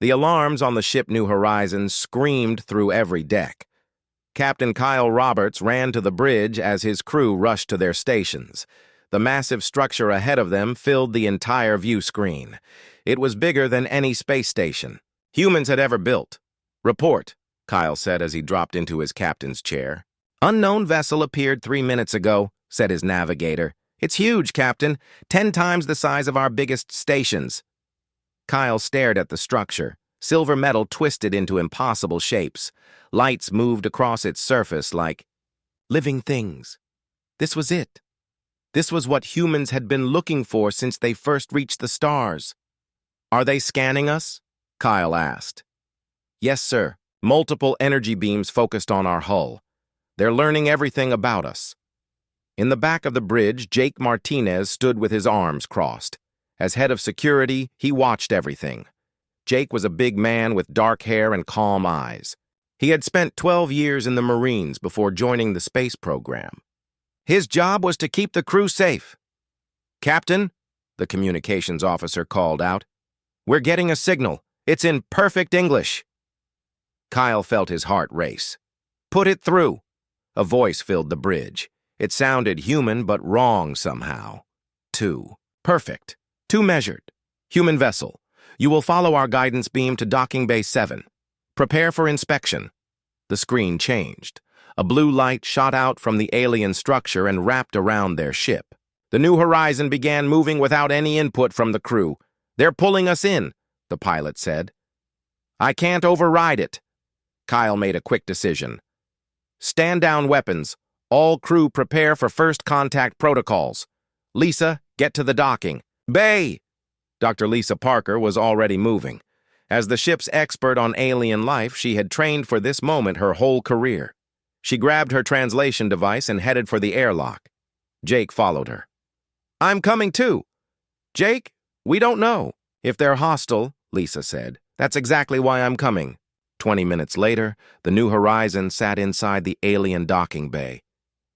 The alarms on the ship New Horizons screamed through every deck. Captain Kyle Roberts ran to the bridge as his crew rushed to their stations. The massive structure ahead of them filled the entire view screen. It was bigger than any space station humans had ever built. "Report," Kyle said as he dropped into his captain's chair. "Unknown vessel appeared 3 minutes ago," said his navigator. "It's huge, Captain. 10 times the size of our biggest stations." Kyle stared at the structure. Silver metal twisted into impossible shapes. Lights moved across its surface like living things. This was it. This was what humans had been looking for since they first reached the stars. "Are they scanning us?" Kyle asked. "Yes, sir. Multiple energy beams focused on our hull. They're learning everything about us." In the back of the bridge, Jake Martinez stood with his arms crossed. As head of security, he watched everything. Jake was a big man with dark hair and calm eyes. He had spent 12 years in the Marines before joining the space program. His job was to keep the crew safe. "Captain," the communications officer called out, "we're getting a signal. It's in perfect English." Kyle felt his heart race. "Put it through." A voice filled the bridge. It sounded human but wrong somehow. "2. Perfect. 2 measured. Human vessel. You will follow our guidance beam to docking bay 7. Prepare for inspection." The screen changed. A blue light shot out from the alien structure and wrapped around their ship. The New Horizon began moving without any input from the crew. "They're pulling us in," the pilot said. "I can't override it." Kyle made a quick decision. "Stand down weapons. All crew prepare for first contact protocols. Lisa, get to the docking bay." Dr. Lisa Parker was already moving. As the ship's expert on alien life, she had trained for this moment her whole career. She grabbed her translation device and headed for the airlock. Jake followed her. "I'm coming too." "Jake, we don't know." "If they're hostile," Lisa said, "that's exactly why I'm coming." 20 minutes later, the New Horizon sat inside the alien docking bay.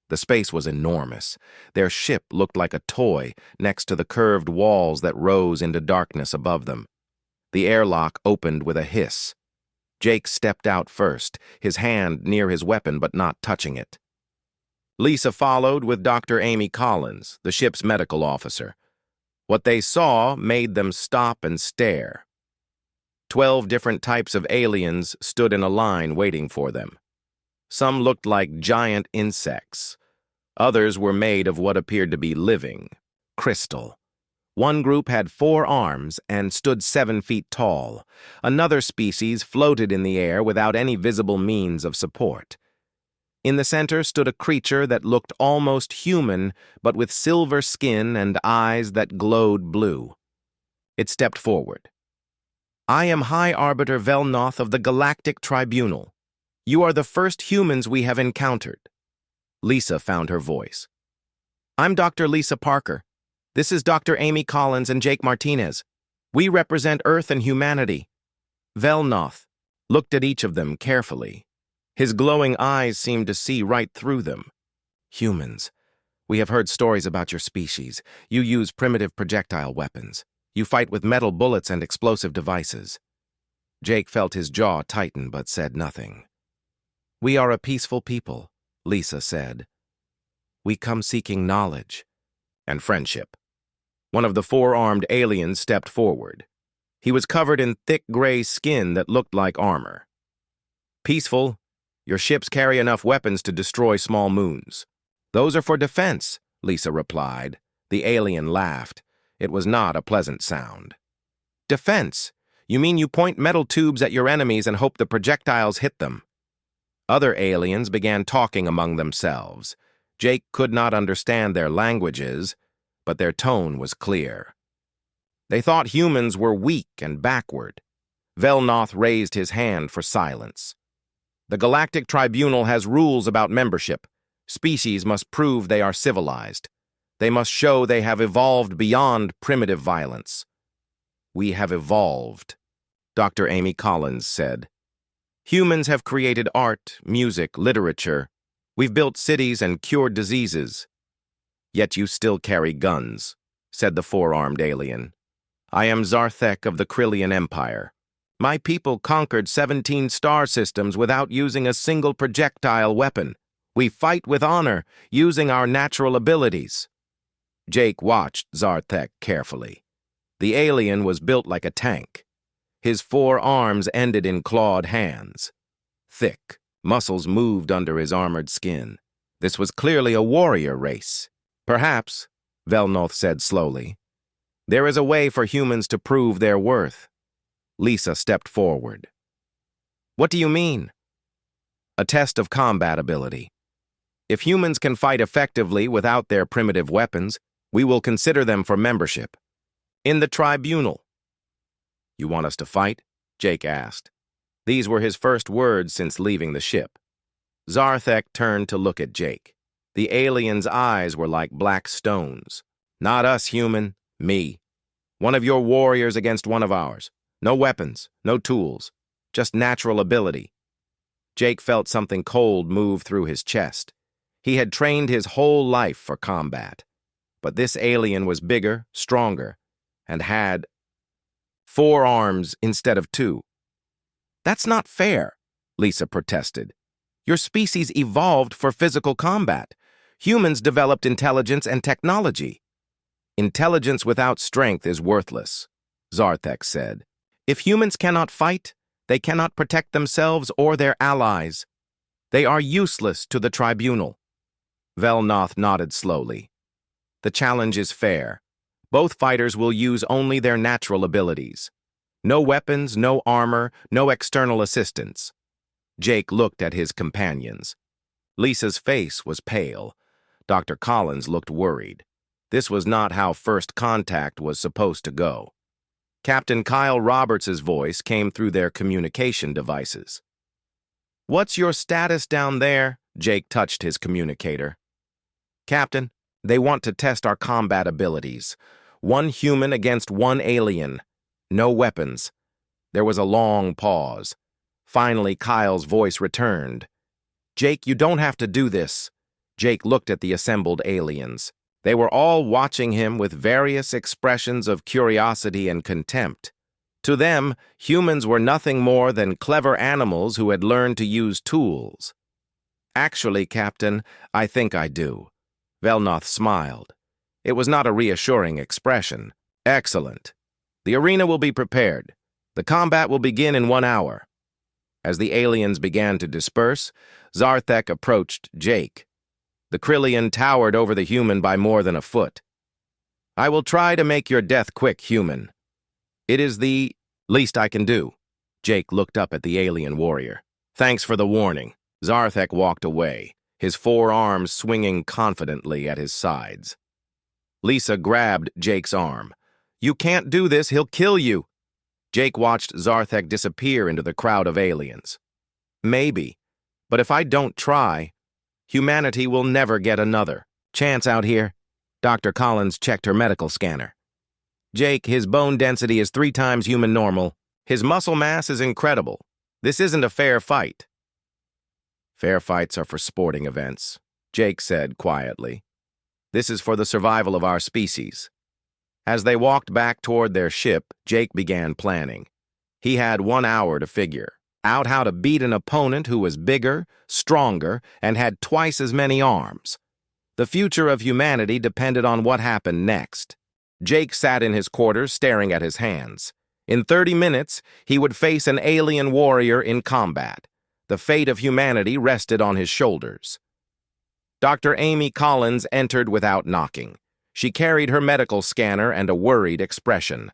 The space was enormous. Their ship looked like a toy next to the curved walls that rose into darkness above them. The airlock opened with a hiss. Jake stepped out first, his hand near his weapon but not touching it. Lisa followed with Dr. Amy Collins, the ship's medical officer. What they saw made them stop and stare. 12 different types of aliens stood in a line waiting for them. Some looked like giant insects. Others were made of what appeared to be living, crystal. One group had 4 arms and stood 7 feet tall. Another species floated in the air without any visible means of support. In the center stood a creature that looked almost human, but with silver skin and eyes that glowed blue. It stepped forward. "I am High Arbiter Velnoth of the Galactic Tribunal. You are the first humans we have encountered." Lisa found her voice. "I'm Dr. Lisa Parker. This is Dr. Amy Collins and Jake Martinez. We represent Earth and humanity." Velnoth looked at each of them carefully. His glowing eyes seemed to see right through them. "Humans, we have heard stories about your species. You use primitive projectile weapons. You fight with metal bullets and explosive devices." Jake felt his jaw tighten but said nothing. "We are a peaceful people," Lisa said. "We come seeking knowledge and friendship." One of the 4-armed aliens stepped forward. He was covered in thick gray skin that looked like armor. "Peaceful, your ships carry enough weapons to destroy small moons." "Those are for defense," Lisa replied. The alien laughed. It was not a pleasant sound. "Defense? You mean you point metal tubes at your enemies and hope the projectiles hit them?" Other aliens began talking among themselves. Jake could not understand their languages, but their tone was clear. They thought humans were weak and backward. Velnoth raised his hand for silence. "The Galactic Tribunal has rules about membership. Species must prove they are civilized. They must show they have evolved beyond primitive violence." "We have evolved," Dr. Amy Collins said. "Humans have created art, music, literature. We've built cities and cured diseases. Yet you still carry guns," said the 4-armed alien. "I am Zarthek of the Krillian Empire. My people conquered 17 star systems without using a single projectile weapon. We fight with honor, using our natural abilities. Jake watched Zarthek carefully. The alien was built like a tank. His 4 arms ended in clawed hands. Thick, muscles moved under his armored skin. This was clearly a warrior race. Perhaps, Velnoth said slowly, there is a way for humans to prove their worth. Lisa stepped forward. What do you mean? A test of combat ability. If humans can fight effectively without their primitive weapons, we will consider them for membership. In the tribunal. You want us to fight? Jake asked. These were his first words since leaving the ship. Zarthek turned to look at Jake. The alien's eyes were like black stones. Not us, human. Me. One of your warriors against one of ours. No weapons, no tools, just natural ability. Jake felt something cold move through his chest. He had trained his whole life for combat. But this alien was bigger, stronger, and had 4 arms instead of 2. That's not fair, Lisa protested. Your species evolved for physical combat. Humans developed intelligence and technology. Intelligence without strength is worthless, Zarthek said. If humans cannot fight, they cannot protect themselves or their allies. They are useless to the tribunal. Velnoth nodded slowly. The challenge is fair. Both fighters will use only their natural abilities. No weapons, no armor, no external assistance. Jake looked at his companions. Lisa's face was pale. Dr. Collins looked worried. This was not how first contact was supposed to go. Captain Kyle Roberts' voice came through their communication devices. What's your status down there? Jake touched his communicator. Captain, they want to test our combat abilities. 1 human against 1 alien. No weapons. There was a long pause. Finally, Kyle's voice returned. Jake, you don't have to do this. Jake looked at the assembled aliens. They were all watching him with various expressions of curiosity and contempt. To them, humans were nothing more than clever animals who had learned to use tools. Actually, Captain, I think I do. Velnoth smiled. It was not a reassuring expression. Excellent. The arena will be prepared. The combat will begin in 1 hour. As the aliens began to disperse, Zarthek approached Jake. The Krillian towered over the human by more than a foot. I will try to make your death quick, human. It is the least I can do. Jake looked up at the alien warrior. Thanks for the warning. Zarthek walked away, his 4 arms swinging confidently at his sides. Lisa grabbed Jake's arm. You can't do this, he'll kill you. Jake watched Zarthek disappear into the crowd of aliens. Maybe, but if I don't try, humanity will never get another chance out here. Dr. Collins checked her medical scanner. Jake, his bone density is 3 times human normal. His muscle mass is incredible. This isn't a fair fight. Fair fights are for sporting events, Jake said quietly. This is for the survival of our species. As they walked back toward their ship, Jake began planning. He had 1 hour to figure out how to beat an opponent who was bigger, stronger, and had twice as many arms. The future of humanity depended on what happened next. Jake sat in his quarters staring at his hands. In 30 minutes, he would face an alien warrior in combat. The fate of humanity rested on his shoulders. Dr. Amy Collins entered without knocking. She carried her medical scanner and a worried expression.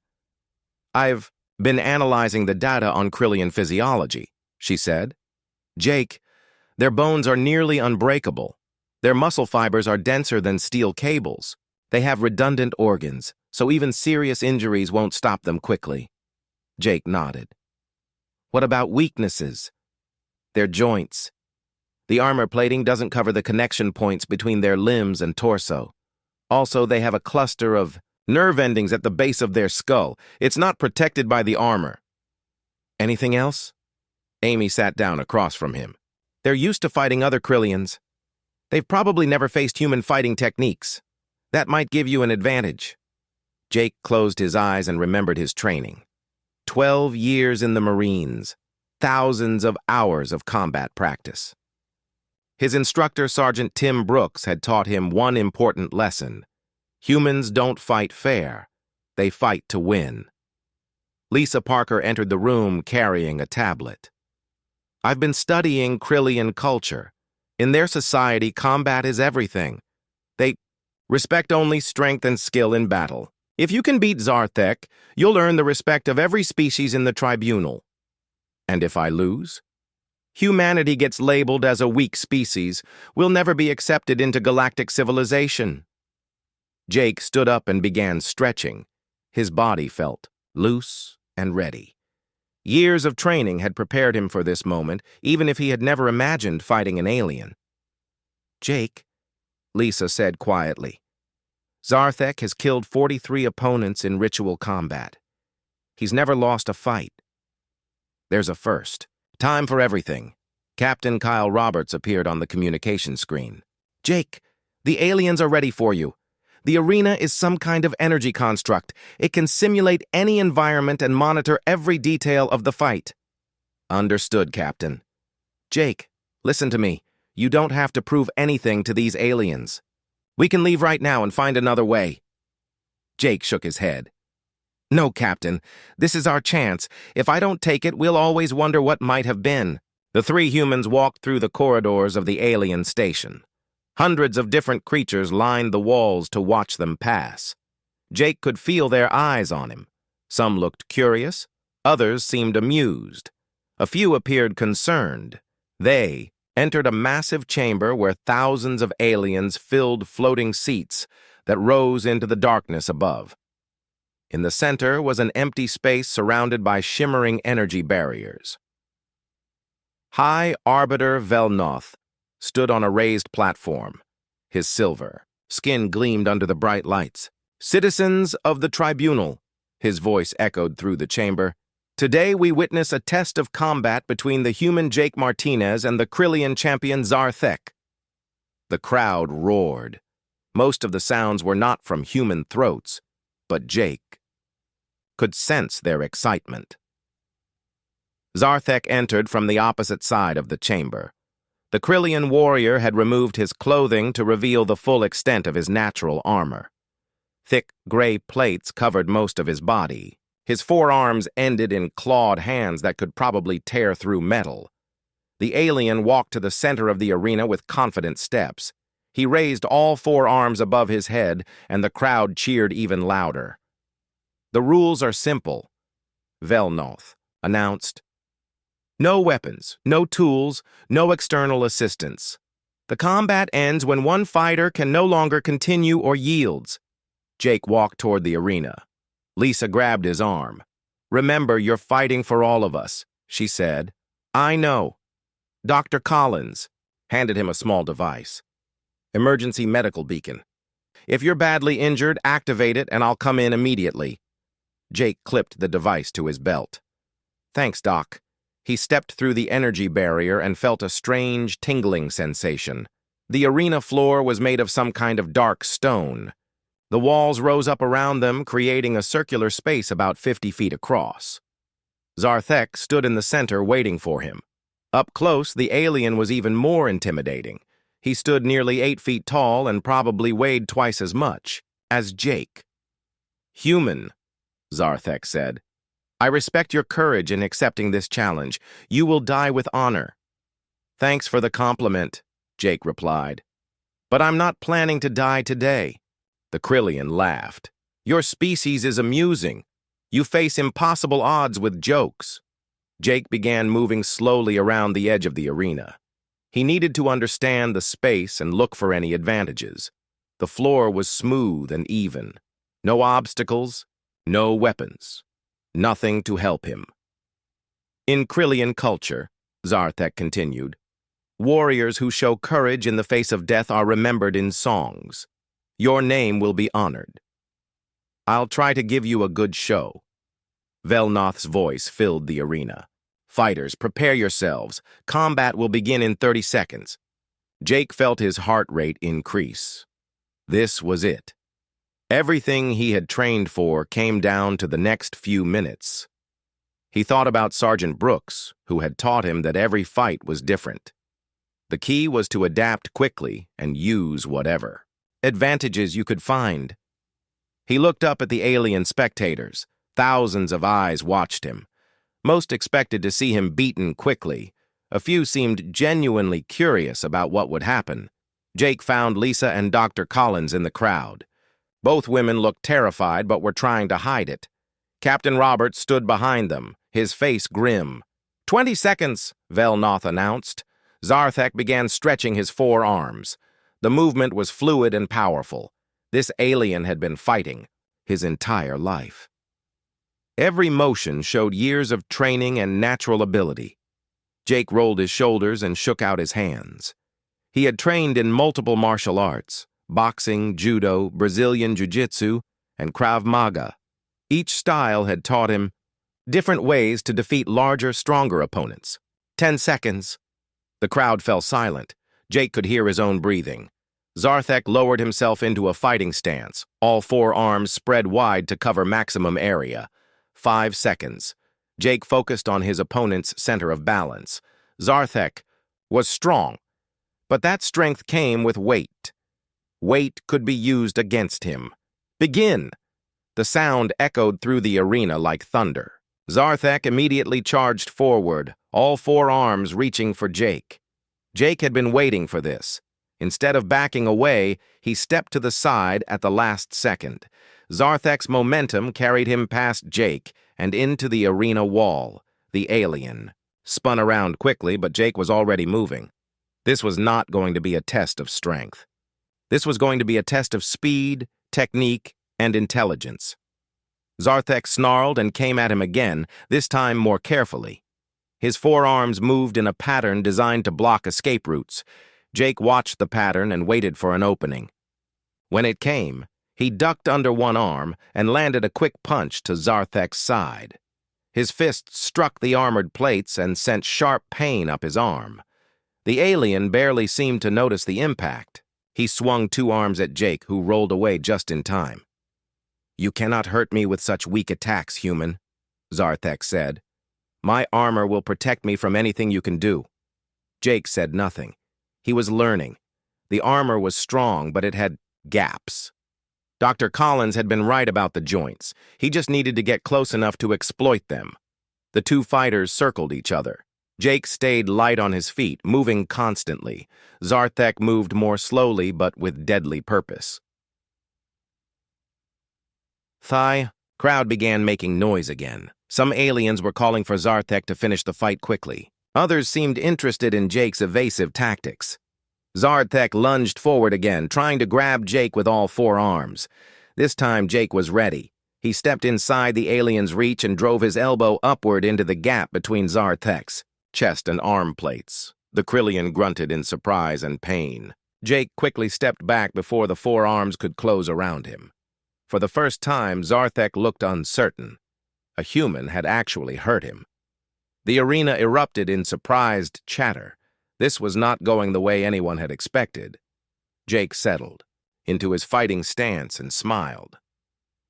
I've been analyzing the data on Krillian physiology, she said. Jake, their bones are nearly unbreakable. Their muscle fibers are denser than steel cables. They have redundant organs, so even serious injuries won't stop them quickly. Jake nodded. What about weaknesses? Their joints. The armor plating doesn't cover the connection points between their limbs and torso. Also, they have a cluster of nerve endings at the base of their skull. It's not protected by the armor. Anything else? Amy sat down across from him. They're used to fighting other Krillians. They've probably never faced human fighting techniques. That might give you an advantage. Jake closed his eyes and remembered his training. 12 years in the Marines, thousands of hours of combat practice. His instructor, Sergeant Tim Brooks, had taught him one important lesson. Humans don't fight fair. They fight to win. Lisa Parker entered the room carrying a tablet. I've been studying Krillian culture. In their society, combat is everything. They respect only strength and skill in battle. If you can beat Zarthek, you'll earn the respect of every species in the tribunal. And if I lose? Humanity gets labeled as a weak species, will never be accepted into galactic civilization. Jake stood up and began stretching. His body felt loose and ready. Years of training had prepared him for this moment, even if he had never imagined fighting an alien. Jake, Lisa said quietly, Zarthek has killed 43 opponents in ritual combat. He's never lost a fight. There's a first. Time for everything. Captain Kyle Roberts appeared on the communication screen. Jake, the aliens are ready for you. The arena is some kind of energy construct. It can simulate any environment and monitor every detail of the fight. Understood, Captain. Jake, listen to me. You don't have to prove anything to these aliens. We can leave right now and find another way. Jake shook his head. No, Captain. This is our chance. If I don't take it, we'll always wonder what might have been. The three humans walked through the corridors of the alien station. Hundreds of different creatures lined the walls to watch them pass. Jake could feel their eyes on him. Some looked curious, others seemed amused. A few appeared concerned. They entered a massive chamber where thousands of aliens filled floating seats that rose into the darkness above. In the center was an empty space surrounded by shimmering energy barriers. High Arbiter Velnoth stood on a raised platform. His silver skin gleamed under the bright lights. Citizens of the tribunal, his voice echoed through the chamber. Today we witness a test of combat between the human Jake Martinez and the Krillian champion Zarthek. The crowd roared. Most of the sounds were not from human throats, but Jake could sense their excitement. Zarthek entered from the opposite side of the chamber. The Krillian warrior had removed his clothing to reveal the full extent of his natural armor. Thick gray plates covered most of his body. His forearms ended in clawed hands that could probably tear through metal. The alien walked to the center of the arena with confident steps. He raised all four arms above his head, and the crowd cheered even louder. The rules are simple, Velnoth announced. No weapons, no tools, no external assistance. The combat ends when one fighter can no longer continue or yields. Jake walked toward the arena. Lisa grabbed his arm. Remember, you're fighting for all of us, she said. I know. Dr. Collins handed him a small device. Emergency medical beacon. If you're badly injured, activate it and I'll come in immediately. Jake clipped the device to his belt. Thanks, Doc. He stepped through the energy barrier and felt a strange, tingling sensation. The arena floor was made of some kind of dark stone. The walls rose up around them, creating a circular space about 50 feet across. Zarthek stood in the center waiting for him. Up close, the alien was even more intimidating. He stood nearly 8 feet tall and probably weighed twice as much as Jake. Human, Zarthek said. I respect your courage in accepting this challenge. You will die with honor. Thanks for the compliment, Jake replied. But I'm not planning to die today. The Krillian laughed. Your species is amusing. You face impossible odds with jokes. Jake began moving slowly around the edge of the arena. He needed to understand the space and look for any advantages. The floor was smooth and even. No obstacles, no weapons. Nothing to help him. In Krillian culture, Zarthek continued, warriors who show courage in the face of death are remembered in songs. Your name will be honored. I'll try to give you a good show. Velnoth's voice filled the arena. Fighters, prepare yourselves. Combat will begin in 30 seconds. Jake felt his heart rate increase. This was it. Everything he had trained for came down to the next few minutes. He thought about Sergeant Brooks, who had taught him that every fight was different. The key was to adapt quickly and use whatever advantages you could find. He looked up at the alien spectators. Thousands of eyes watched him. Most expected to see him beaten quickly. A few seemed genuinely curious about what would happen. Jake found Lisa and Dr. Collins in the crowd. Both women looked terrified but were trying to hide it. Captain Roberts stood behind them, his face grim. 20 seconds, Velnoth announced. Zarthek began stretching his forearms. The movement was fluid and powerful. This alien had been fighting his entire life. Every motion showed years of training and natural ability. Jake rolled his shoulders and shook out his hands. He had trained in multiple martial arts, boxing, judo, Brazilian jiu-jitsu, and Krav Maga. Each style had taught him different ways to defeat larger, stronger opponents. 10 seconds. The crowd fell silent. Jake could hear his own breathing. Zarthek lowered himself into a fighting stance, all four arms spread wide to cover maximum area. 5 seconds. Jake focused on his opponent's center of balance. Zarthek was strong, but that strength came with weight. Weight could be used against him. Begin! The sound echoed through the arena like thunder. Zarthek immediately charged forward, all four arms reaching for Jake. Jake had been waiting for this. Instead of backing away, he stepped to the side at the last second. Zarthek's momentum carried him past Jake and into the arena wall. The alien spun around quickly, but Jake was already moving. This was not going to be a test of strength. This was going to be a test of speed, technique, and intelligence. Zarthek snarled and came at him again, this time more carefully. His forearms moved in a pattern designed to block escape routes. Jake watched the pattern and waited for an opening. When it came, he ducked under one arm and landed a quick punch to Zarthek's side. His fist struck the armored plates and sent sharp pain up his arm. The alien barely seemed to notice the impact. He swung two arms at Jake, who rolled away just in time. "You cannot hurt me with such weak attacks, human," Zarthek said. "My armor will protect me from anything you can do." Jake said nothing. He was learning. The armor was strong, but it had gaps. Dr. Collins had been right about the joints. He just needed to get close enough to exploit them. The two fighters circled each other. Jake stayed light on his feet, moving constantly. Zarthek moved more slowly, but with deadly purpose. Crowd began making noise again. Some aliens were calling for Zarthek to finish the fight quickly. Others seemed interested in Jake's evasive tactics. Zarthek lunged forward again, trying to grab Jake with all four arms. This time Jake was ready. He stepped inside the alien's reach and drove his elbow upward into the gap between Zarthek's chest and arm plates. The Krillian grunted in surprise and pain. Jake quickly stepped back before the four arms could close around him. For the first time, Zarthek looked uncertain. A human had actually hurt him. The arena erupted in surprised chatter. This was not going the way anyone had expected. Jake settled into his fighting stance and smiled.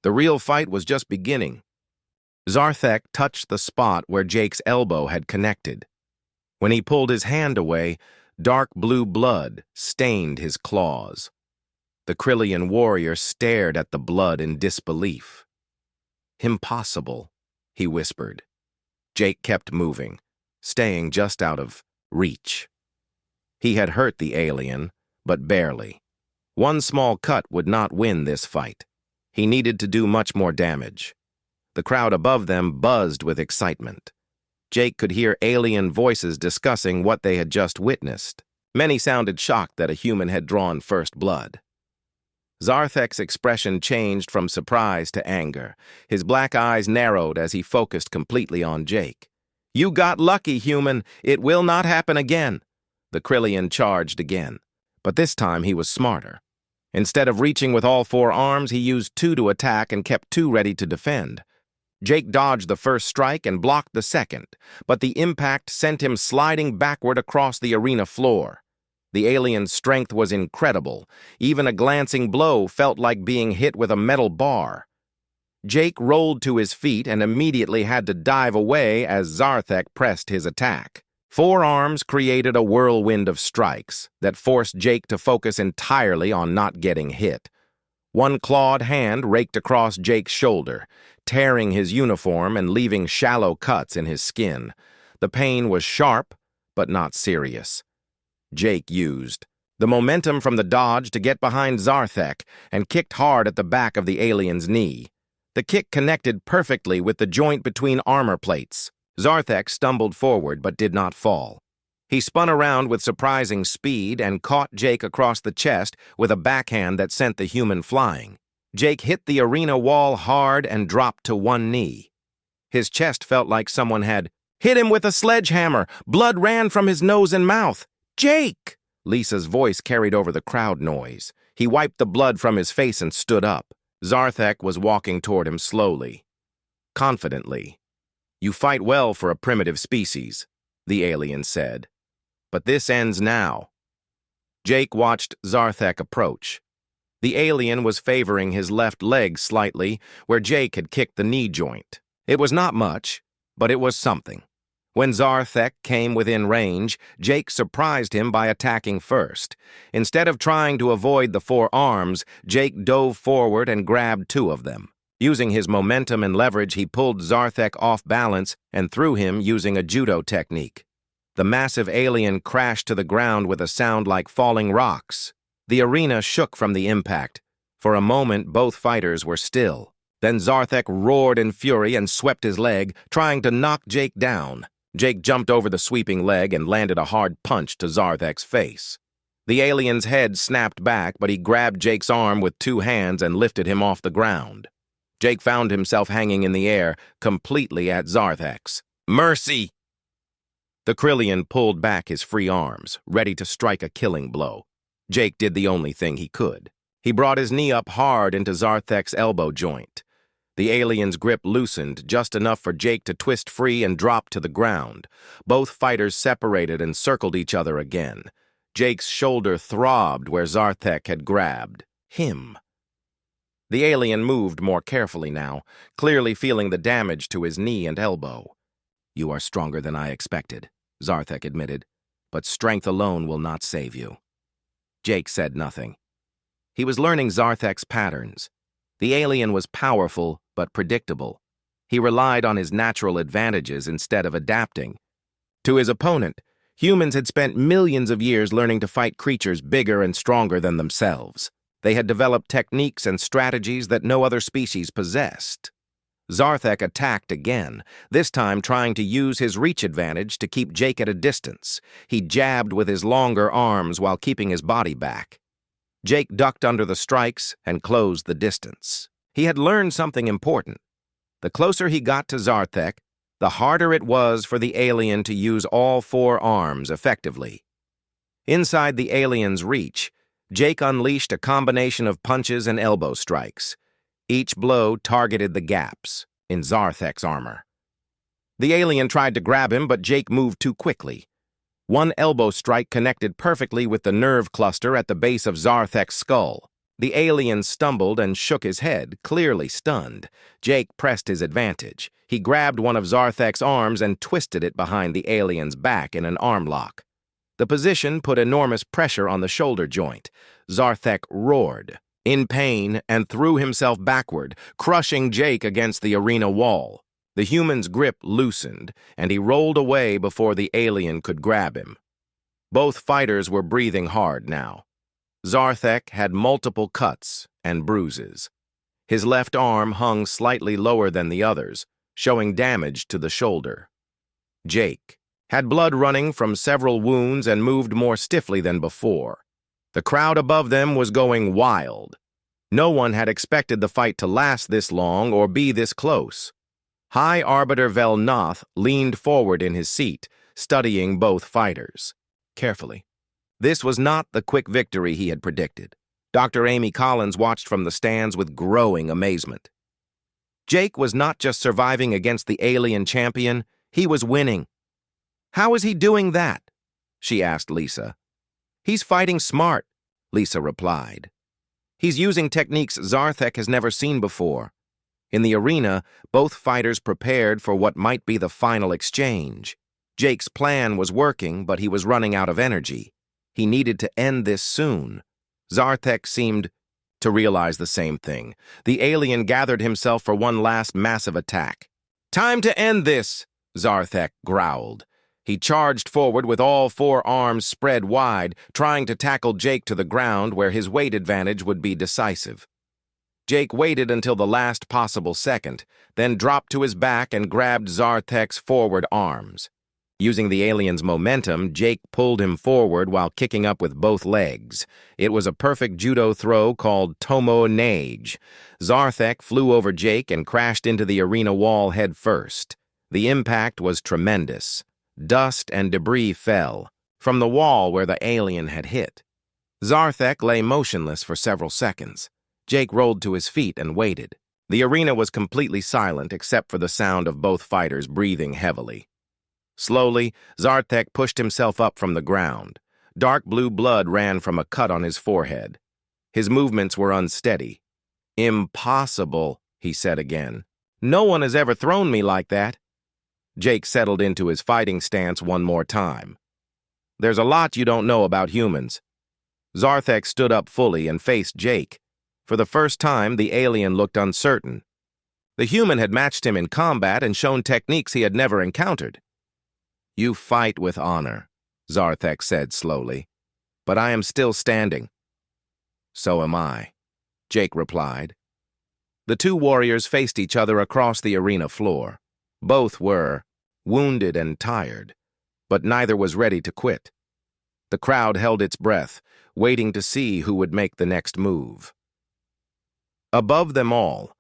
The real fight was just beginning. Zarthek touched the spot where Jake's elbow had connected. When he pulled his hand away, dark blue blood stained his claws. The Krillian warrior stared at the blood in disbelief. "Impossible," he whispered. Jake kept moving, staying just out of reach. He had hurt the alien, but barely. One small cut would not win this fight. He needed to do much more damage. The crowd above them buzzed with excitement. Jake could hear alien voices discussing what they had just witnessed. Many sounded shocked that a human had drawn first blood. Zarthek's expression changed from surprise to anger. His black eyes narrowed as he focused completely on Jake. "You got lucky, human. It will not happen again." The Krillian charged again, but this time he was smarter. Instead of reaching with all four arms, he used two to attack and kept two ready to defend. Jake dodged the first strike and blocked the second, but the impact sent him sliding backward across the arena floor. The alien's strength was incredible. Even a glancing blow felt like being hit with a metal bar. Jake rolled to his feet and immediately had to dive away as Zarthek pressed his attack. Four arms created a whirlwind of strikes that forced Jake to focus entirely on not getting hit. One clawed hand raked across Jake's shoulder, tearing his uniform and leaving shallow cuts in his skin. The pain was sharp, but not serious. Jake used the momentum from the dodge to get behind Zarthek and kicked hard at the back of the alien's knee. The kick connected perfectly with the joint between armor plates. Zarthek stumbled forward but did not fall. He spun around with surprising speed and caught Jake across the chest with a backhand that sent the human flying. Jake hit the arena wall hard and dropped to one knee. His chest felt like someone had hit him with a sledgehammer. Blood ran from his nose and mouth. "Jake!" Lisa's voice carried over the crowd noise. He wiped the blood from his face and stood up. Zarthek was walking toward him slowly, confidently. "You fight well for a primitive species," the alien said. "But this ends now." Jake watched Zarthek approach. The alien was favoring his left leg slightly, where Jake had kicked the knee joint. It was not much, but it was something. When Zarthek came within range, Jake surprised him by attacking first. Instead of trying to avoid the four arms, Jake dove forward and grabbed two of them. Using his momentum and leverage, he pulled Zarthek off balance and threw him using a judo technique. The massive alien crashed to the ground with a sound like falling rocks. The arena shook from the impact. For a moment, both fighters were still. Then Zarthek roared in fury and swept his leg, trying to knock Jake down. Jake jumped over the sweeping leg and landed a hard punch to Zarthek's face. The alien's head snapped back, but he grabbed Jake's arm with two hands and lifted him off the ground. Jake found himself hanging in the air, completely at Zarthek's. "Mercy!" The Krillian pulled back his free arms, ready to strike a killing blow. Jake did the only thing he could. He brought his knee up hard into Zarthek's elbow joint. The alien's grip loosened just enough for Jake to twist free and drop to the ground. Both fighters separated and circled each other again. Jake's shoulder throbbed where Zarthek had grabbed him. The alien moved more carefully now, clearly feeling the damage to his knee and elbow. "You are stronger than I expected," Zarthek admitted, "but strength alone will not save you." Jake said nothing. He was learning Zarthek's patterns. The alien was powerful but predictable. He relied on his natural advantages instead of adapting. To his opponent, humans had spent millions of years learning to fight creatures bigger and stronger than themselves. They had developed techniques and strategies that no other species possessed. Zarthek attacked again, this time trying to use his reach advantage to keep Jake at a distance. He jabbed with his longer arms while keeping his body back. Jake ducked under the strikes and closed the distance. He had learned something important. The closer he got to Zarthek, the harder it was for the alien to use all four arms effectively. Inside the alien's reach, Jake unleashed a combination of punches and elbow strikes. Each blow targeted the gaps in Zarthek's armor. The alien tried to grab him, but Jake moved too quickly. One elbow strike connected perfectly with the nerve cluster at the base of Zarthek's skull. The alien stumbled and shook his head, clearly stunned. Jake pressed his advantage. He grabbed one of Zarthek's arms and twisted it behind the alien's back in an arm lock. The position put enormous pressure on the shoulder joint. Zarthek roared in pain and threw himself backward, crushing Jake against the arena wall. The human's grip loosened, and he rolled away before the alien could grab him. Both fighters were breathing hard now. Zarthek had multiple cuts and bruises. His left arm hung slightly lower than the others, showing damage to the shoulder. Jake had blood running from several wounds and moved more stiffly than before. The crowd above them was going wild. No one had expected the fight to last this long or be this close. High Arbiter Velnoth leaned forward in his seat, studying both fighters carefully. This was not the quick victory he had predicted. Dr. Amy Collins watched from the stands with growing amazement. Jake was not just surviving against the alien champion, he was winning. "How is he doing that?" she asked Lisa. "He's fighting smart," Lisa replied. "He's using techniques Zarthek has never seen before. In the arena, both fighters prepared for what might be the final exchange. Jake's plan was working, but he was running out of energy. He needed to end this soon. Zarthek seemed to realize the same thing. The alien gathered himself for one last massive attack. "Time to end this," Zarthek growled. He charged forward with all four arms spread wide, trying to tackle Jake to the ground where his weight advantage would be decisive. Jake waited until the last possible second, then dropped to his back and grabbed Zarthek's forward arms. Using the alien's momentum, Jake pulled him forward while kicking up with both legs. It was a perfect judo throw called Tomo Nage. Zarthek flew over Jake and crashed into the arena wall head first. The impact was tremendous. Dust and debris fell from the wall where the alien had hit. Zarthek lay motionless for several seconds. Jake rolled to his feet and waited. The arena was completely silent except for the sound of both fighters breathing heavily. Slowly, Zarthek pushed himself up from the ground. Dark blue blood ran from a cut on his forehead. His movements were unsteady. "Impossible," he said again. "No one has ever thrown me like that." Jake settled into his fighting stance one more time. "There's a lot you don't know about humans." Zarthek stood up fully and faced Jake. For the first time, the alien looked uncertain. The human had matched him in combat and shown techniques he had never encountered. "You fight with honor," Zarthek said slowly, "but I am still standing." "So am I," Jake replied. The two warriors faced each other across the arena floor. Both were wounded and tired, but neither was ready to quit. The crowd held its breath, waiting to see who would make the next move. Above them all,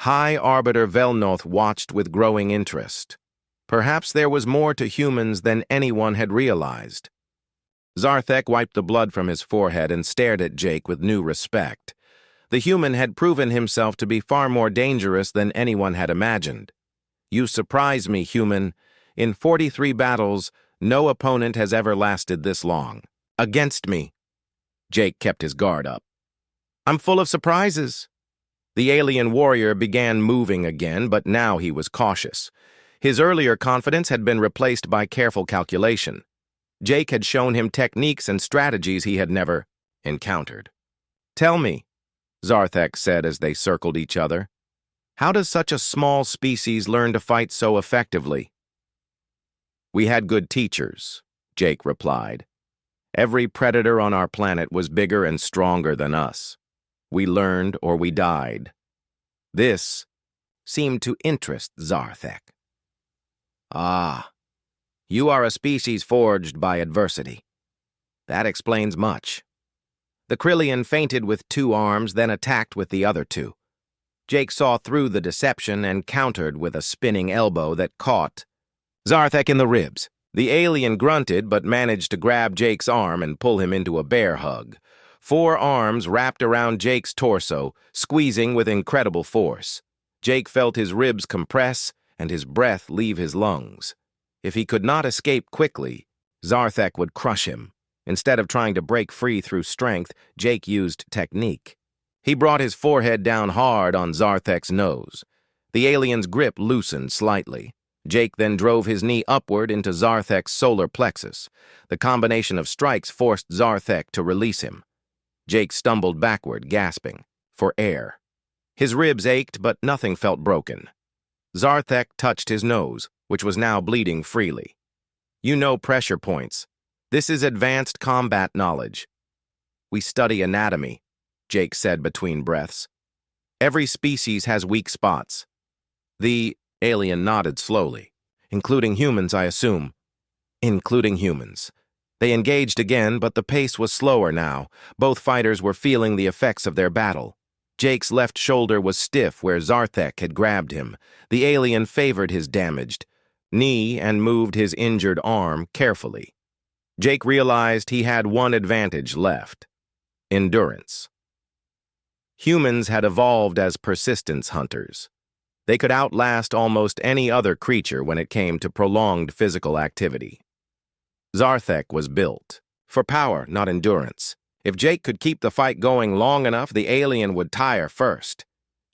High Arbiter Velnoth watched with growing interest. Perhaps there was more to humans than anyone had realized. Zarthek wiped the blood from his forehead and stared at Jake with new respect. The human had proven himself to be far more dangerous than anyone had imagined. "You surprise me, human. In 43 battles, no opponent has ever lasted this long. Against me." Jake kept his guard up. "I'm full of surprises." The alien warrior began moving again, but now he was cautious. His earlier confidence had been replaced by careful calculation. Jake had shown him techniques and strategies he had never encountered. "Tell me," Zarthek said as they circled each other, "how does such a small species learn to fight so effectively?" "We had good teachers," Jake replied. "Every predator on our planet was bigger and stronger than us. We learned or we died." This seemed to interest Zarthek. "Ah, you are a species forged by adversity. That explains much." The Krillian feinted with two arms, then attacked with the other two. Jake saw through the deception and countered with a spinning elbow that caught Zarthek in the ribs. The alien grunted but managed to grab Jake's arm and pull him into a bear hug. Four arms wrapped around Jake's torso, squeezing with incredible force. Jake felt his ribs compress and his breath leave his lungs. If he could not escape quickly, Zarthek would crush him. Instead of trying to break free through strength, Jake used technique. He brought his forehead down hard on Zarthek's nose. The alien's grip loosened slightly. Jake then drove his knee upward into Zarthek's solar plexus. The combination of strikes forced Zarthek to release him. Jake stumbled backward, gasping for air. His ribs ached, but nothing felt broken. Zarthek touched his nose, which was now bleeding freely. "You know pressure points. This is advanced combat knowledge." "We study anatomy," Jake said between breaths. "Every species has weak spots." The alien nodded slowly. "Including humans, I assume." "Including humans." They engaged again, but the pace was slower now. Both fighters were feeling the effects of their battle. Jake's left shoulder was stiff where Zarthek had grabbed him. The alien favored his damaged knee and moved his injured arm carefully. Jake realized he had one advantage left: endurance. Humans had evolved as persistence hunters. They could outlast almost any other creature when it came to prolonged physical activity. Zarthek was built for power, not endurance. If Jake could keep the fight going long enough, the alien would tire first.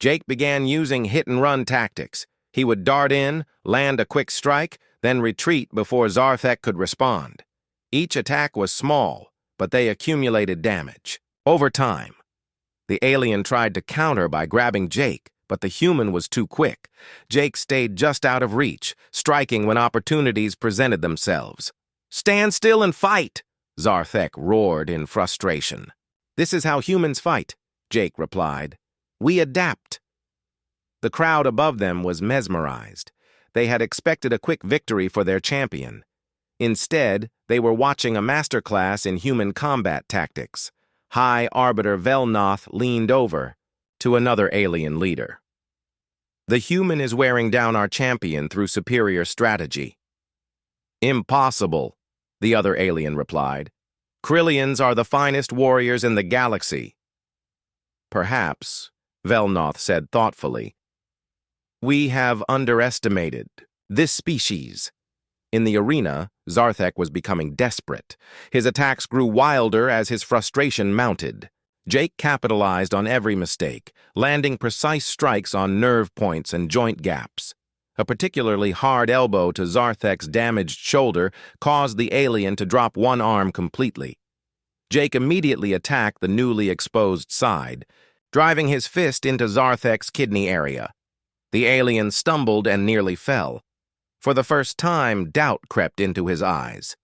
Jake began using hit-and-run tactics. He would dart in, land a quick strike, then retreat before Zarthek could respond. Each attack was small, but they accumulated damage. Over time, the alien tried to counter by grabbing Jake, but the human was too quick. Jake stayed just out of reach, striking when opportunities presented themselves. "Stand still and fight!" Zarthek roared in frustration. "This is how humans fight," Jake replied. "We adapt." The crowd above them was mesmerized. They had expected a quick victory for their champion. Instead, they were watching a masterclass in human combat tactics. High Arbiter Velnoth leaned over to another alien leader. "The human is wearing down our champion through superior strategy." "Impossible," the other alien replied. "Krillians are the finest warriors in the galaxy." "Perhaps," Velnoth said thoughtfully, "we have underestimated this species." In the arena, Zarthek was becoming desperate. His attacks grew wilder as his frustration mounted. Jake capitalized on every mistake, landing precise strikes on nerve points and joint gaps. A particularly hard elbow to Zarthek's damaged shoulder caused the alien to drop one arm completely. Jake immediately attacked the newly exposed side, driving his fist into Zarthek's kidney area. The alien stumbled and nearly fell. For the first time, doubt crept into his eyes.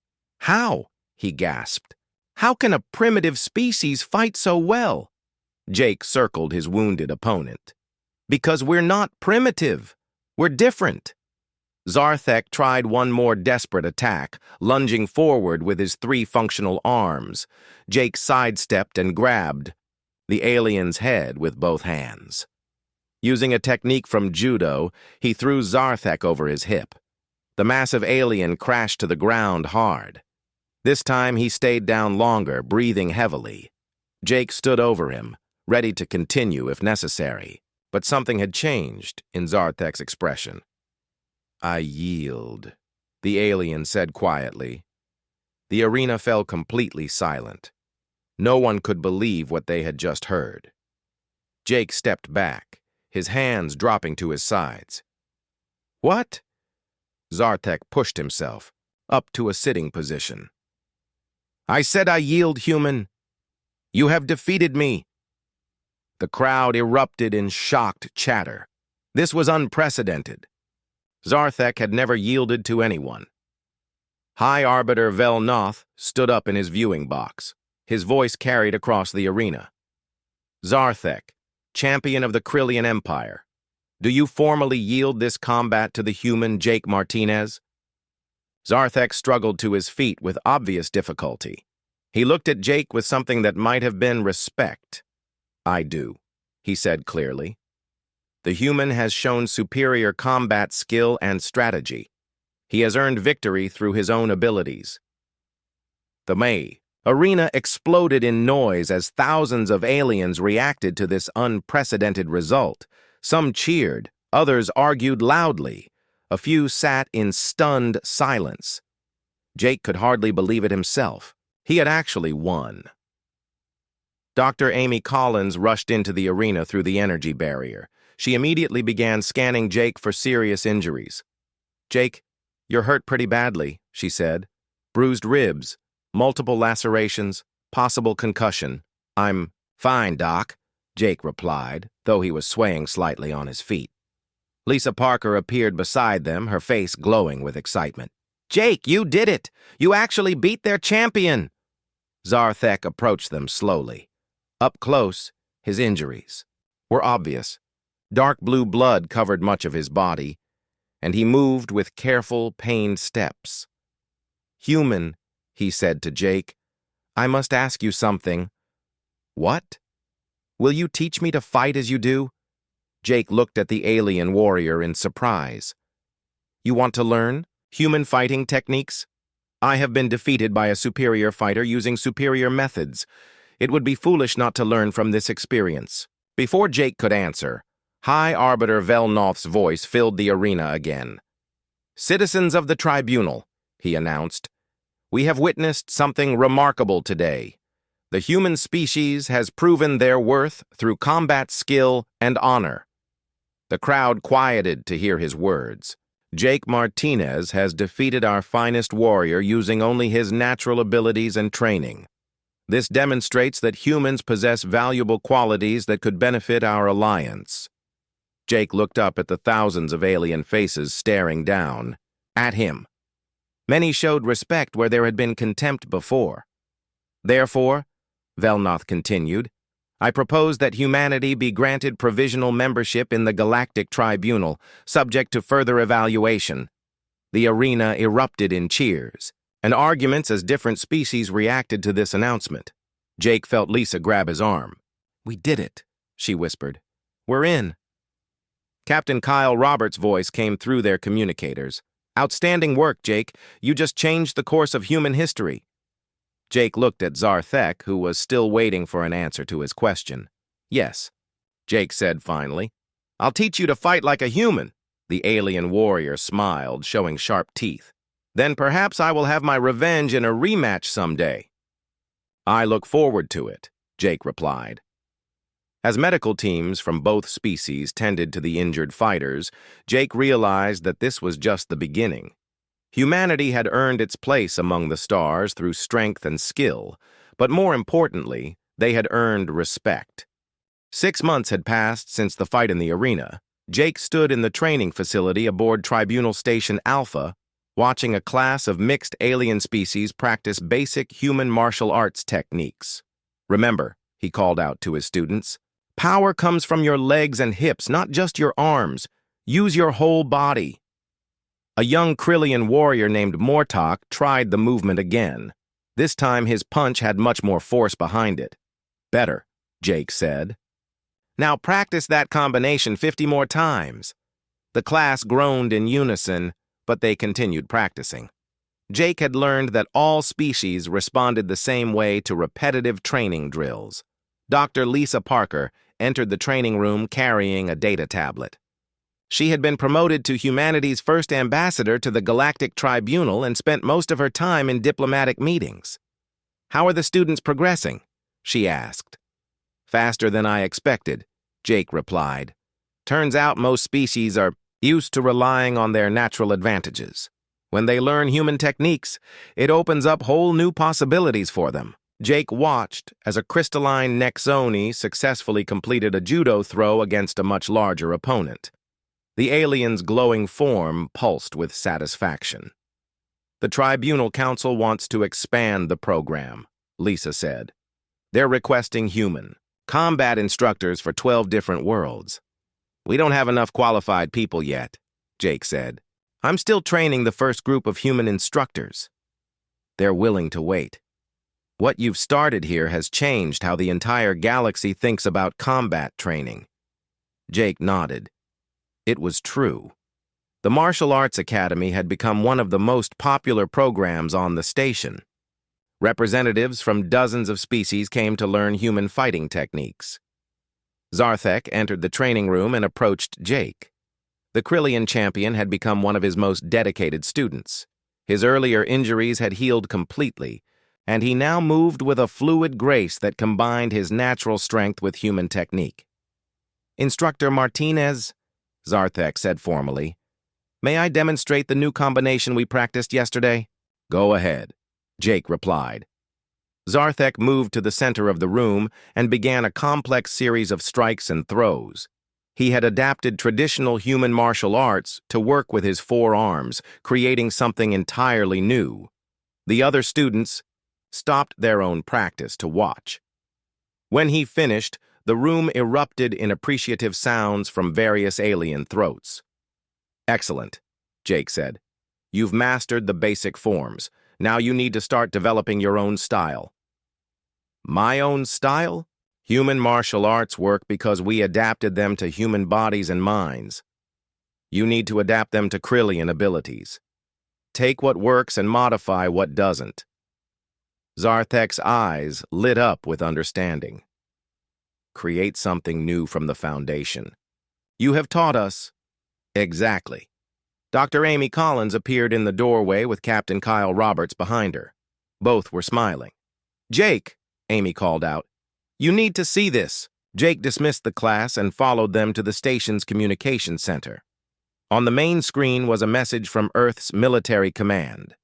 "How?" he gasped. "How can a primitive species fight so well?" Jake circled his wounded opponent. "Because we're not primitive. We're different." Zarthek tried one more desperate attack, lunging forward with his 3 functional arms. Jake sidestepped and grabbed the alien's head with both hands. Using a technique from judo, he threw Zarthek over his hip. The massive alien crashed to the ground hard. This time he stayed down longer, breathing heavily. Jake stood over him, ready to continue if necessary, but something had changed in Zarthek's expression. "I yield," the alien said quietly. The arena fell completely silent. No one could believe what they had just heard. Jake stepped back, his hands dropping to his sides. "What?" Zarthek pushed himself up to a sitting position. "I said I yield, human. You have defeated me." The crowd erupted in shocked chatter. This was unprecedented. Zarthek had never yielded to anyone. High Arbiter Velnoth stood up in his viewing box. His voice carried across the arena. "Zarthek, champion of the Krillian Empire, do you formally yield this combat to the human Jake Martinez?" Zarthek struggled to his feet with obvious difficulty. He looked at Jake with something that might have been respect. "I do," he said clearly. "The human has shown superior combat skill and strategy. He has earned victory through his own abilities." The arena exploded in noise as thousands of aliens reacted to this unprecedented result. Some cheered, others argued loudly. A few sat in stunned silence. Jake could hardly believe it himself. He had actually won. Dr. Amy Collins rushed into the arena through the energy barrier. She immediately began scanning Jake for serious injuries. "Jake, you're hurt pretty badly," she said. "Bruised ribs, multiple lacerations, possible concussion." "I'm fine, Doc," Jake replied, though he was swaying slightly on his feet. Lisa Parker appeared beside them, her face glowing with excitement. "Jake, you did it! You actually beat their champion!" Zarthek approached them slowly. Up close, his injuries were obvious. Dark blue blood covered much of his body, and he moved with careful, pained steps. "Human," he said to Jake, "I must ask you something." "What?" "Will you teach me to fight as you do?" Jake looked at the alien warrior in surprise. "You want to learn human fighting techniques? I have been defeated by a superior fighter using superior methods. It would be foolish not to learn from this experience." Before Jake could answer, High Arbiter Velnoth's voice filled the arena again. "Citizens of the Tribunal," he announced, "we have witnessed something remarkable today. The human species has proven their worth through combat skill and honor. The crowd quieted to hear his words. Jake Martinez has defeated our finest warrior using only his natural abilities and training. This demonstrates that humans possess valuable qualities that could benefit our alliance. Jake looked up at the thousands of alien faces staring down at him. Many showed respect where there had been contempt before. Therefore, Velnoth continued, I propose that humanity be granted provisional membership in the Galactic Tribunal, subject to further evaluation. The arena erupted in cheers, and arguments as different species reacted to this announcement. Jake felt Lisa grab his arm. We did it, she whispered. We're in. Captain Kyle Roberts' voice came through their communicators. Outstanding work, Jake. You just changed the course of human history. Jake looked at Zarthek, who was still waiting for an answer to his question. Yes, Jake said finally. I'll teach you to fight like a human. The alien warrior smiled, showing sharp teeth. Then perhaps I will have my revenge in a rematch someday. I look forward to it, Jake replied. As medical teams from both species tended to the injured fighters, Jake realized that this was just the beginning. Humanity had earned its place among the stars through strength and skill, but more importantly, they had earned respect. 6 months had passed since the fight in the arena. Jake stood in the training facility aboard Tribunal Station Alpha, watching a class of mixed alien species practice basic human martial arts techniques. Remember, he called out to his students, power comes from your legs and hips, not just your arms. Use your whole body. A young Krillian warrior named Mortok tried the movement again. This time his punch had much more force behind it. Better, Jake said. Now practice that combination 50 more times. The class groaned in unison, but they continued practicing. Jake had learned that all species responded the same way to repetitive training drills. Dr. Lisa Parker entered the training room carrying a data tablet. She had been promoted to humanity's first ambassador to the Galactic Tribunal and spent most of her time in diplomatic meetings. How are the students progressing? She asked. Faster than I expected, Jake replied. Turns out most species are used to relying on their natural advantages. When they learn human techniques, it opens up whole new possibilities for them. Jake watched as a crystalline Nexoni successfully completed a judo throw against a much larger opponent. The alien's glowing form pulsed with satisfaction. The Tribunal Council wants to expand the program, Lisa said. They're requesting human combat instructors for 12 different worlds. We don't have enough qualified people yet, Jake said. I'm still training the first group of human instructors. They're willing to wait. What you've started here has changed how the entire galaxy thinks about combat training. Jake nodded. It was true. The Martial Arts Academy had become one of the most popular programs on the station. Representatives from dozens of species came to learn human fighting techniques. Zarthek entered the training room and approached Jake. The Krillian champion had become one of his most dedicated students. His earlier injuries had healed completely, and he now moved with a fluid grace that combined his natural strength with human technique. Instructor Martinez, Zarthek said formally, may I demonstrate the new combination we practiced yesterday? Go ahead, Jake replied. Zarthek moved to the center of the room and began a complex series of strikes and throws. He had adapted traditional human martial arts to work with his forearms, creating something entirely new. The other students stopped their own practice to watch. When he finished, the room erupted in appreciative sounds from various alien throats. Excellent, Jake said. You've mastered the basic forms. Now you need to start developing your own style. My own style? Human martial arts work because we adapted them to human bodies and minds. You need to adapt them to Krillian abilities. Take what works and modify what doesn't. Zarthek's eyes lit up with understanding. Create something new from the foundation. You have taught us. Exactly. Dr. Amy Collins appeared in the doorway with Captain Kyle Roberts behind her. Both were smiling. Jake, Amy called out, you need to see this. Jake dismissed the class and followed them to the station's communication center. On the main screen was a message from Earth's military command.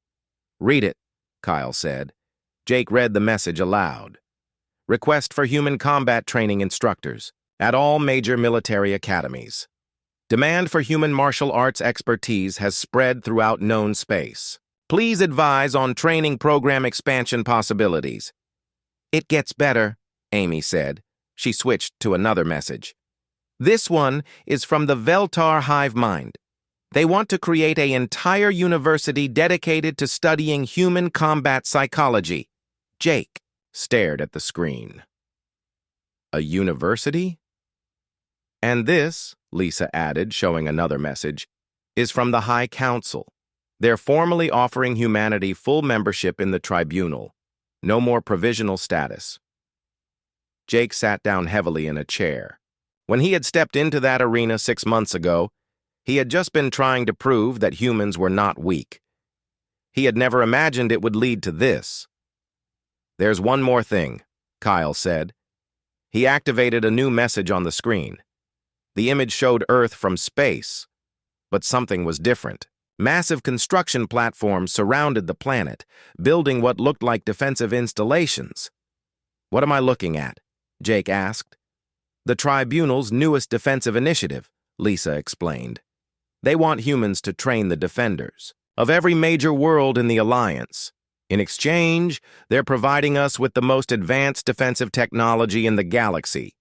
"Read it," Kyle said. Jake read the message aloud. "Request for human combat training instructors at all major military academies. Demand for human martial arts expertise has spread throughout known space. Please advise on training program expansion possibilities." "It gets better," Amy said. She switched to another message. "This one is from the Veltar hive mind. They want to create an entire university dedicated to studying human combat psychology." Jake stared at the screen. "A university?" "And this," Lisa added, showing another message, "is from the High Council. They're formally offering humanity full membership in the tribunal. No more provisional status." Jake sat down heavily in a chair. When he had stepped into that arena 6 months ago, he had just been trying to prove that humans were not weak. He had never imagined it would lead to this. "There's one more thing," Kyle said. He activated a new message on the screen. The image showed Earth from space, but something was different. Massive construction platforms surrounded the planet, building what looked like defensive installations. "What am I looking at?" Jake asked. "The Tribunal's newest defensive initiative," Lisa explained. "They want humans to train the defenders of every major world in the Alliance. In exchange, they're providing us with the most advanced defensive technology in the galaxy.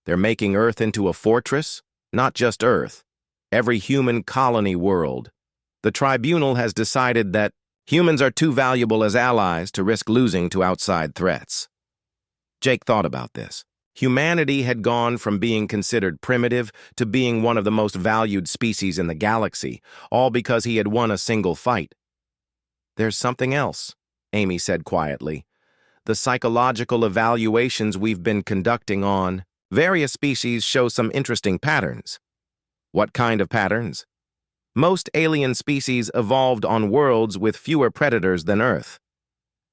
They're making Earth into a fortress, not just Earth, every human colony world. The Tribunal has decided that humans are too valuable as allies to risk losing to outside threats." Jake thought about this. Humanity had gone from being considered primitive to being one of the most valued species in the galaxy, all because he had won a single fight. "There's something else," Amy said quietly. "The psychological evaluations we've been conducting on various species show some interesting patterns." "What kind of patterns?" "Most alien species evolved on worlds with fewer predators than Earth.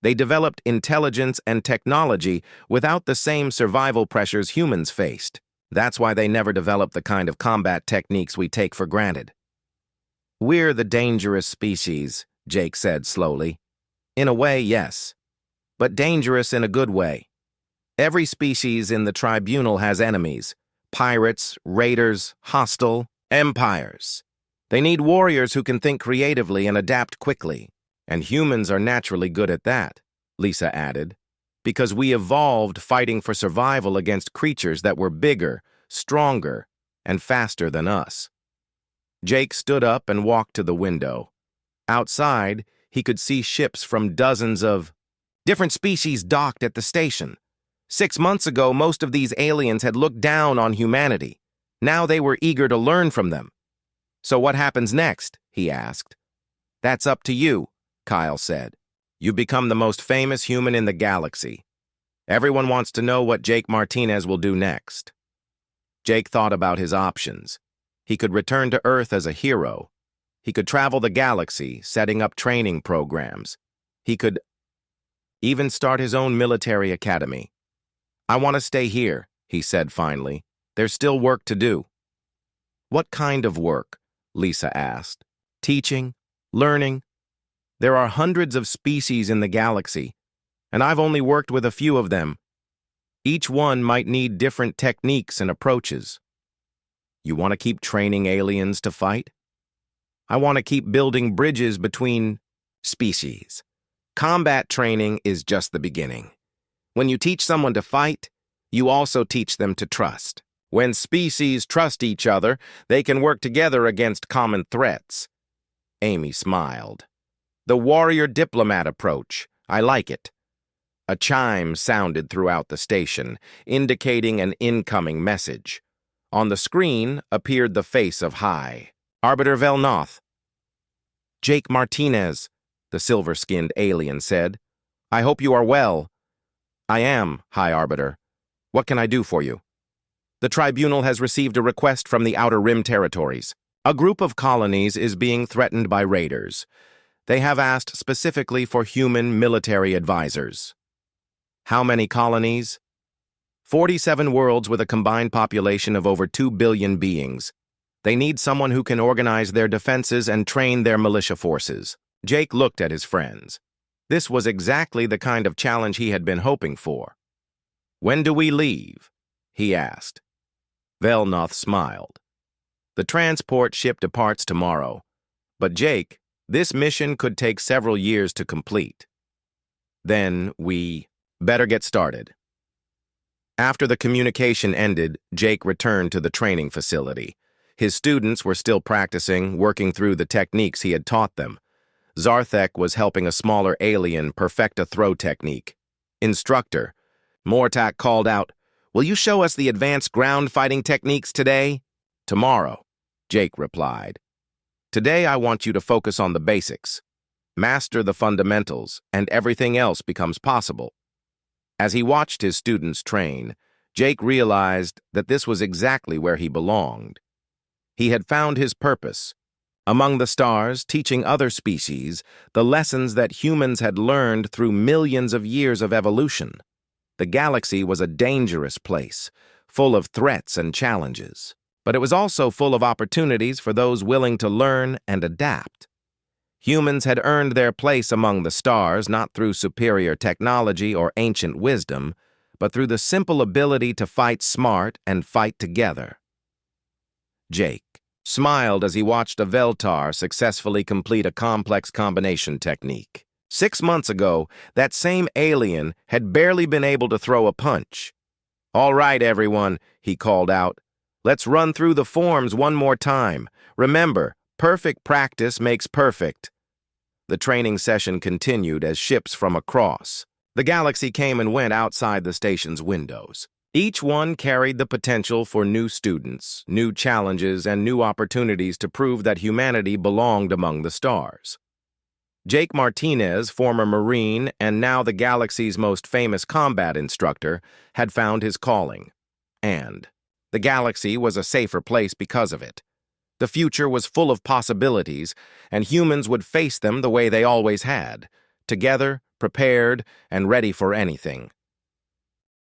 They developed intelligence and technology without the same survival pressures humans faced. That's why they never developed the kind of combat techniques we take for granted." "We're the dangerous species," Jake said slowly. "In a way, yes. But dangerous in a good way. Every species in the Tribunal has enemies. Pirates, raiders, hostile, empires. They need warriors who can think creatively and adapt quickly. And humans are naturally good at that," Lisa added, "because we evolved fighting for survival against creatures that were bigger, stronger, and faster than us." Jake stood up and walked to the window. Outside, he could see ships from dozens of different species docked at the station. 6 months ago, most of these aliens had looked down on humanity. Now they were eager to learn from them. "So what happens next?" he asked. "That's up to you," Kyle said. "You become the most famous human in the galaxy. Everyone wants to know what Jake Martinez will do next." Jake thought about his options. He could return to Earth as a hero. He could travel the galaxy, setting up training programs. He could even start his own military academy. "I want to stay here," he said finally. "There's still work to do." "What kind of work?" Lisa asked. "Teaching? Learning? There are hundreds of species in the galaxy, and I've only worked with a few of them. Each one might need different techniques and approaches." "You want to keep training aliens to fight?" "I want to keep building bridges between species. Combat training is just the beginning. When you teach someone to fight, you also teach them to trust. When species trust each other, they can work together against common threats." Amy smiled. "The warrior diplomat approach. I like it." A chime sounded throughout the station, indicating an incoming message. On the screen appeared the face of High Arbiter Velnoth. "Jake Martinez," the silver-skinned alien said. "I hope you are well." "I am, High Arbiter. What can I do for you?" "The Tribunal has received a request from the Outer Rim territories. A group of colonies is being threatened by raiders. They have asked specifically for human military advisors." "How many colonies?" 47 worlds with a combined population of over 2 billion beings. They need someone who can organize their defenses and train their militia forces. Jake looked at his friends. This was exactly the kind of challenge he had been hoping for. "When do we leave?" he asked. Velnoth smiled. "The transport ship departs tomorrow. But Jake, this mission could take several years to complete. Then we better get started." After the communication ended, Jake returned to the training facility. His students were still practicing, working through the techniques he had taught them. Zarthek was helping a smaller alien perfect a throw technique. "Instructor," Mortak called out, "will you show us the advanced ground fighting techniques today?" "Tomorrow," Jake replied. "Today I want you to focus on the basics. Master the fundamentals, and everything else becomes possible." As he watched his students train, Jake realized that this was exactly where he belonged. He had found his purpose. Among the stars, teaching other species the lessons that humans had learned through millions of years of evolution. The galaxy was a dangerous place, full of threats and challenges, but it was also full of opportunities for those willing to learn and adapt. Humans had earned their place among the stars not through superior technology or ancient wisdom, but through the simple ability to fight smart and fight together. Jake smiled as he watched a Veltar successfully complete a complex combination technique. 6 months ago, that same alien had barely been able to throw a punch. "All right, everyone," he called out. "Let's run through the forms one more time. Remember, perfect practice makes perfect." The training session continued as ships from across the galaxy came and went outside the station's windows. Each one carried the potential for new students, new challenges, and new opportunities to prove that humanity belonged among the stars. Jake Martinez, former Marine and now the galaxy's most famous combat instructor, had found his calling. And the galaxy was a safer place because of it. The future was full of possibilities, and humans would face them the way they always had, together, prepared, and ready for anything.